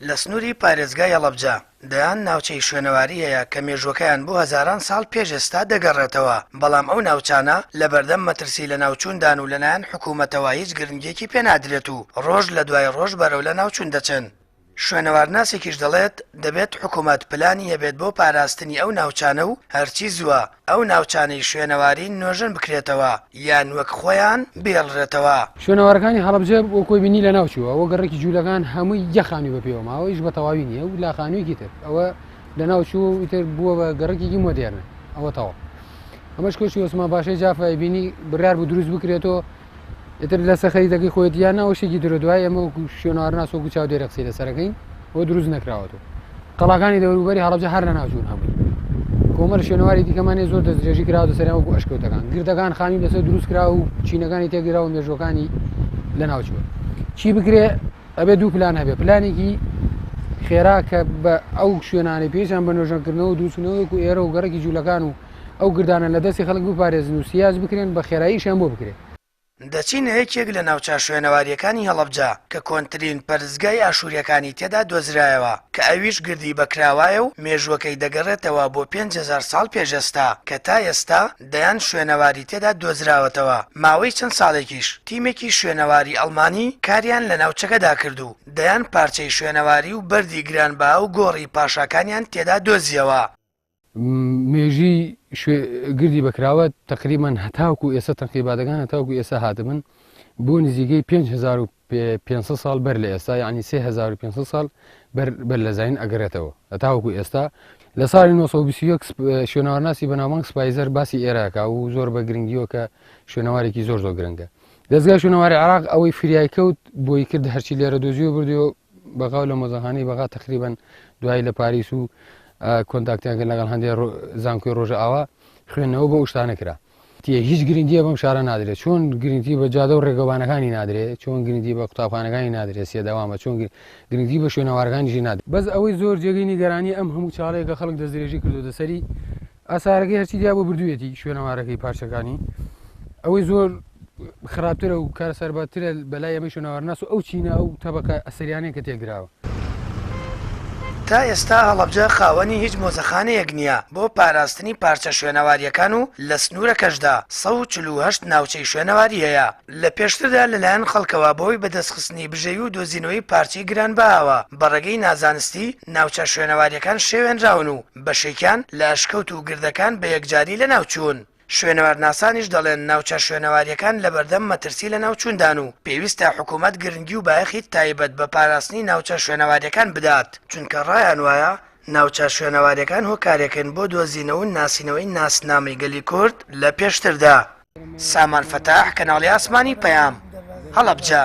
لە سنووری پارێزگای هەڵەبجە دەیان ناوچەی شوێنەواری هەیە کە مێژوەکەیان بۆ هەزاران ساڵ پێش ئێستا دەگەڕێتەوە، بەڵام ئەو ناوچانە لە بەردەم مەترسی لە ناوچوندان و لەلایەن حکوومەتەوە هیچ گرنگێکی پێنادرێت و ڕۆژ لە دوای ڕۆژ بەرەو لە ناوچوون دەچن. شوێنەوارناسێکیش دەڵێت دەبێت حکوومەت پلانی هەبێت بۆ پاراستنی ئەو ناوچانە و هەرچی زووە ئەو ناوچانەی شوێنەواری نۆژن بکرێتەوە یان وەک خۆیان بێڵڕێتەوە. شوێنەوارەکانی هەڵەبجە بۆ کۆی بینی لە ناوچووە ئەوە گەڕێکی جوولەکان هەمووی یەخانی بە پێوە ماوە هیچ بە تەواوی نییە و لاخانوویەکی تر ئەوە لە ناوچوو ئیتر بووە بە گەڕێکێکی مۆدێرنە ئەوە تەواو. ئەمەش کۆشی ئۆسمان باشەی جافای بینی بڕیار بوو دروست بکرێتەوە ئیتر لەسەر خەریتەکەی خۆیەتی یان ناوەشێکی درۆ دوای ئەمە شوێنەوارناس وەکو چاودێرە قسەی لەسەرەکەین ئەوە دروست نەکراوەتەوە. قەڵاکانی دەوروبەری هەڵەبجە هەر لە ناوچوون هەمووی کۆمەڵ شوێنەواری دیکەمانێ زۆر دەستدرێژی کراوە سەریان وەکو ئەشکەوتەکان گردەکان خانی لەسەر دروست کرا و چینەکانی تێگرا و مێژوەکانی لە ناوچووە. چی بکرێ ئەبێ دوو پلان هەبێ، پلانێکی خێرا کە بە ئەو شوێنانی پێشان بە نۆژەنکردنەوە و دروستکردنەوەی و ئێرە و گەڕێکی جوولەکان و ئەو گردانە لە دەستی خەڵک بپارێزن و سیاز بکرێن بە خێراییشیان بۆ بکرێت. دەچینە یەکێک لە ناوچە شوێنەواریەکانی هەڵەبجە کە کۆنترین پەرزگای ئاشووریەکانی تێدا دۆزرایەوە کە ئەویش گردی بەکراوایە و مێژوەکەی دەگەڕێتەوە بۆ 5000 ساڵ پێشەستا کە تا ئێستا دەیان شوێنەواری تێدا دۆزراوەتەوە. ماوەی چەند ساڵێکیش تیمێکی شوێنەواری ئەڵمانی کاریان لە ناوچەکەدا کردو دەیان پارچەی شوێنەواری و بەردی گرانبا و گۆڕی پاشاکانیان تێدا دۆزیەوە. مێژی گردی بەکراوە تقریبان هەتاوکو ئێستا تەنقیباتەکان هەتاوکو ئێستا هاتبن بۆ نزیگەی 5500 ساڵ بەر لە ئێستا یعنی 3500 ساڵ بەر لە زین ئەگەرێتەوە هەتاوکو ئێستا. لە ساڵی 1920 شوێنەوارناسی بەناوبانگ سپایزەر باسی ئێراکە و زۆر بە گرنگیەوە کە شوێنەوارێکی زۆر گرنگە. دەستگای شوێنەواری عێراق ئەوەی فریای کەوت بۆی کرد هەرچی لێرە دۆزیوە بردووە بەغاو لە مۆزەخانەی بەغا تقریبان دوای لە پاریس و کۆنتاکتیانکە لەگەڵ هەندێک زانکۆی ڕۆژە ئاوا خوێندنەوە بە شتانە کرا. هیچ گرنگیە بەم شارە نادرێت، چۆن گرنگی بە جادە و ڕێگەوانەکانی نادرێت، چۆن گرنگی بە قوتابخانەکانی نادرێت سێداوامە، چۆن گرنگی بە شوێنەوارەکانیشی نادرێت. بەس ئەوەی زۆر جێگەی نیگەرانی ئەم هەموو چاڵەیە کە خەڵک دەستدرێژی کردو دەسەری ئاسارەکەی هەرچی دیا بۆ بردوویەتی شوێنەوارەکەی پارچەکانی ئەوەی زۆر خراپترە و کارە سەرباترە بەلای ئەمەی شوێنەوارناس و ئەو چینە ئەو تەبەکە ئەسەریانەیە کە تێگراوە. تا ئێستا هەڵەبجە خاوەنی هیچ مۆزەخانەیەک نییە بۆ پاراستنی پارچە شوێنەواریەکان و لە سنوورەکەشدا 148 ناوچەی شوێنەواری هەیە. لە پێشتردا لەلایەن خەڵکەوە بۆی بەدەستخستنی بژەوی و دۆزینەوەی پارچەی گرانبەهاوە بەڕێگەی نازانستی ناوچە شوێنەواریەکان شێوێنراون و بەشێکیان لە ئەشکەوت و گردەکان بە یەکجاری لە ناوچوون. شوێنەوارناسانیش دەڵێن ناوچە شوێنەواریەکان لە بەردەم مەترسی لە ناوچوندان و پێویستە حکوومەت گرنگی و بایەخی تایبەت بە پاراستنی ناوچە شوێنەواریەکان بدات، چونکە ڕایان وایە ناوچە شوێنەواریەکان هۆکارێکن بۆ دۆزینەوە و ناسینەوەی ناسنامەی گەلی کورد لە پێشتردا. سامان فەتاح، کەناڵی ئاسمانی پەیام، هەڵەبجە.